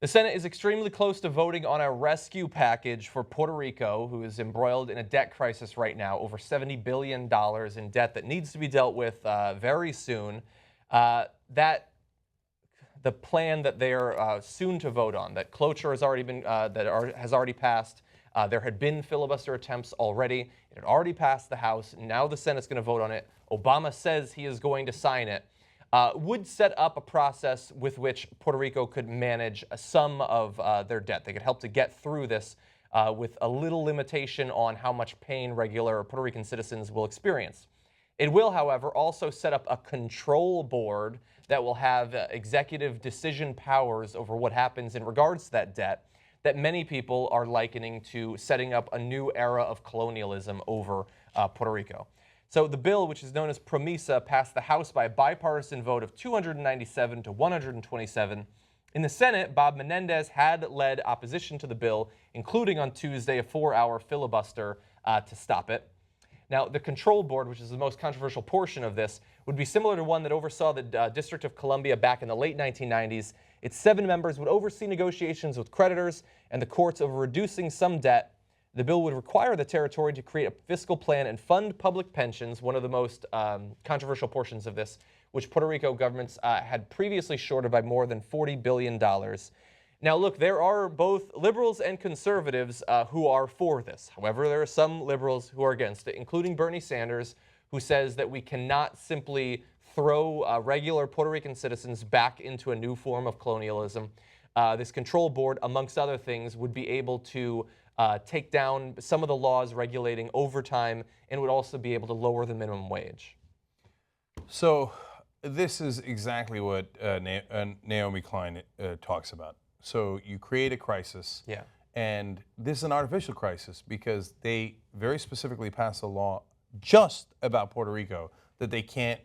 The Senate is extremely close to voting on a rescue package for Puerto Rico, who is embroiled in a debt crisis right now, over $70 billion in debt that needs to be dealt with very soon. The plan that they are soon to vote on, that cloture has already been has already passed. There had been filibuster attempts already. It had already passed the House. Now the Senate's going to vote on it. Obama says he is going to sign it. Would set up a process with which Puerto Rico could manage some of their debt. They could help to get through this with a little limitation on how much pain regular Puerto Rican citizens will experience. It will, however, also set up a control board that will have executive decision powers over what happens in regards to that debt that many people are likening to setting up a new era of colonialism over Puerto Rico. So the bill, which is known as PROMESA, passed the House by a bipartisan vote of 297 to 127. In the Senate, Bob Menendez had led opposition to the bill, including on Tuesday a 4-hour filibuster to stop it. Now, the control board, which is the most controversial portion of this, would be similar to one that oversaw the District of Columbia back in the late 1990s. Its 7 members would oversee negotiations with creditors and the courts over reducing some debt. The bill would require the territory to create a fiscal plan and fund public pensions, one of the most controversial portions of this, which Puerto Rico governments had previously shorted by more than $40 billion. Now, look, there are both liberals and conservatives who are for this. However, there are some liberals who are against it, including Bernie Sanders, who says that we cannot simply throw regular Puerto Rican citizens back into a new form of colonialism. This control board, amongst other things, would be able to take down some of the laws regulating overtime and would also be able to lower the minimum wage. So this is exactly what Naomi Klein talks about. So you create a crisis, Yeah. and this is an artificial crisis because they very specifically passed a law just about Puerto Rico that they can't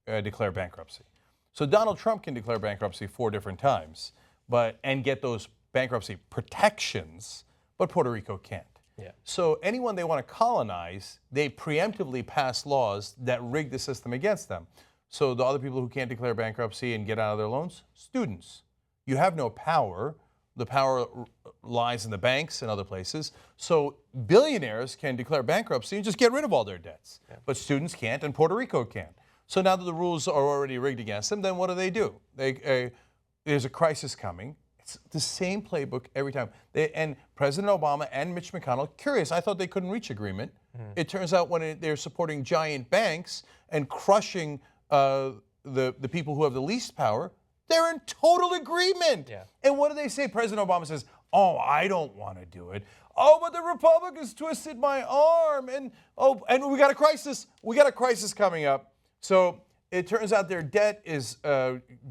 declare bankruptcy. So Donald Trump can declare bankruptcy 4 different times, and get those bankruptcy protections, but Puerto Rico can't. Yeah. So anyone they want to colonize, they preemptively pass laws that rig the system against them. So the other people who can't declare bankruptcy and get out of their loans, students. You have no power. The power lies in the banks and other places. So billionaires can declare bankruptcy and just get rid of all their debts. Yeah. But students can't, and Puerto Rico can't. So now that the rules are already rigged against them, then what do? There's a crisis coming. It's the same playbook every time. And President Obama and Mitch McConnell, curious, I thought they couldn't reach agreement. It turns out when they're supporting giant banks and crushing the people who have the least power, they're in total agreement. Yeah. And what do they say? President Obama says, oh, I don't want to do it. Oh, but the Republicans twisted my arm. And we got a crisis. We got a crisis coming up. So it turns out their debt is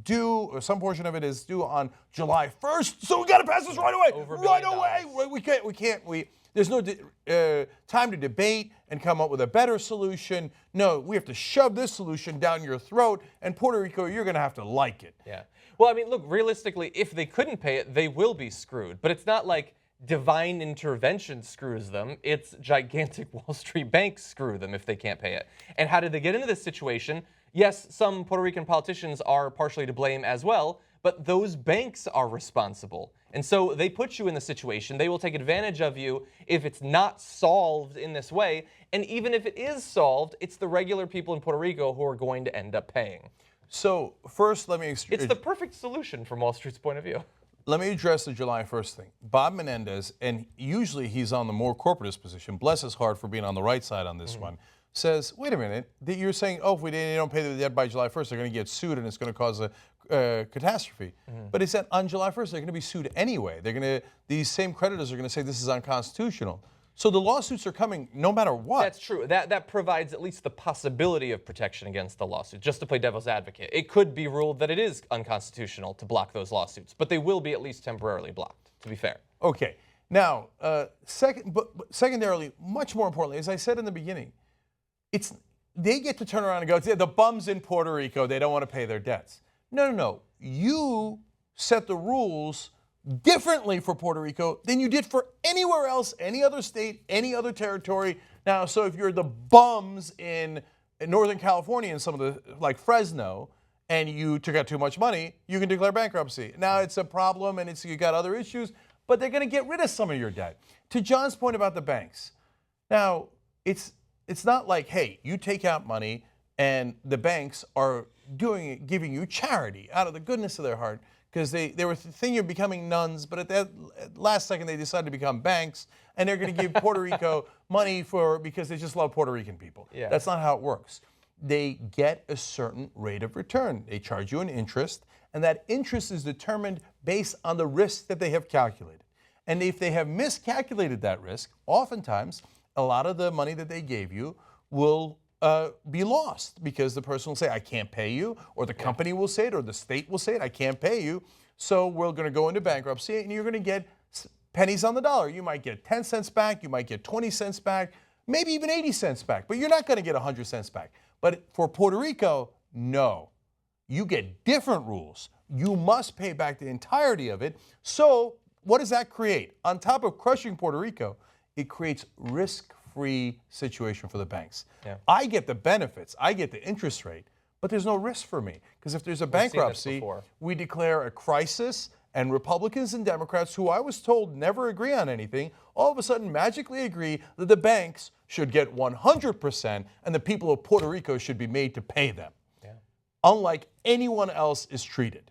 due, or some portion of it is due on July 1st. So we got to pass this right away. Over $1 right billion. away. There's no time to debate and come up with a better solution. No, we have to shove this solution down your throat. And Puerto Rico, you're going to have to like it. Yeah. Well, I mean, look, realistically, if they couldn't pay it, they will be screwed. But it's not like divine intervention screws them. It's gigantic Wall Street banks screw them if they can't pay it. And how did they get into this situation? Yes, some Puerto Rican politicians are partially to blame as well, but those banks are responsible. And so they put you in the situation. They will take advantage of you if it's not solved in this way. And even if it is solved, it's the regular people in Puerto Rico who are going to end up paying. So first, It's the perfect solution from Wall Street's point of view. Let me address the July 1st thing. Bob Menendez, and usually he's on the more corporatist position, bless his heart for being on the right side on this one, says, wait a minute, you're saying, oh, if they don't pay the debt by July 1st, they're going to get sued and it's going to cause a catastrophe. But he said on July 1st, they're going to be sued anyway. These same creditors are going to say this is unconstitutional. So the lawsuits are coming no matter what. That's true. That provides at least the possibility of protection against the lawsuit, just to play devil's advocate. It could be ruled that it is unconstitutional to block those lawsuits, but they will be at least temporarily blocked, to be fair. Okay. Now, secondarily, much more importantly, as I said in the beginning, they get to turn around and go, the bums in Puerto Rico, they don't want to pay their debts. No. You set the rules differently for Puerto Rico than you did for anywhere else, any other state, any other territory. Now, so if you're the bums in Northern California and some of the, like Fresno, and you took out too much money, you can declare bankruptcy. Now it's a problem and you got other issues, but they're going to get rid of some of your debt. To John's point about the banks, now it's not like, hey, you take out money and the banks are giving you charity out of the goodness of their heart because they were thinking of becoming nuns, but at that last second they decided to become banks, and they're going to give Puerto Rico money because they just love Puerto Rican people. Yeah. That's not how it works. They get a certain rate of return. They charge you an interest, and that interest is determined based on the risk that they have calculated. And if they have miscalculated that risk, oftentimes a lot of the money that they gave you will be lost because the person will say, I can't pay you, or the company will say it, or the state will say it, I can't pay you, so we're going to go into bankruptcy, and you're going to get pennies on the dollar. You might get 10 cents back, you might get 20 cents back, maybe even 80 cents back, but you're not going to get 100 cents back. But for Puerto Rico, no. You get different rules. You must pay back the entirety of it. So what does that create? On top of crushing Puerto Rico, it creates risk-free situation for the banks. Yeah. I get the benefits, I get the interest rate, but there's no risk for me. Because if there's a bankruptcy, we declare a crisis, and Republicans and Democrats, who I was told never agree on anything, all of a sudden magically agree that the banks should get 100% and the people of Puerto Rico should be made to pay them. Yeah. Unlike anyone else is treated.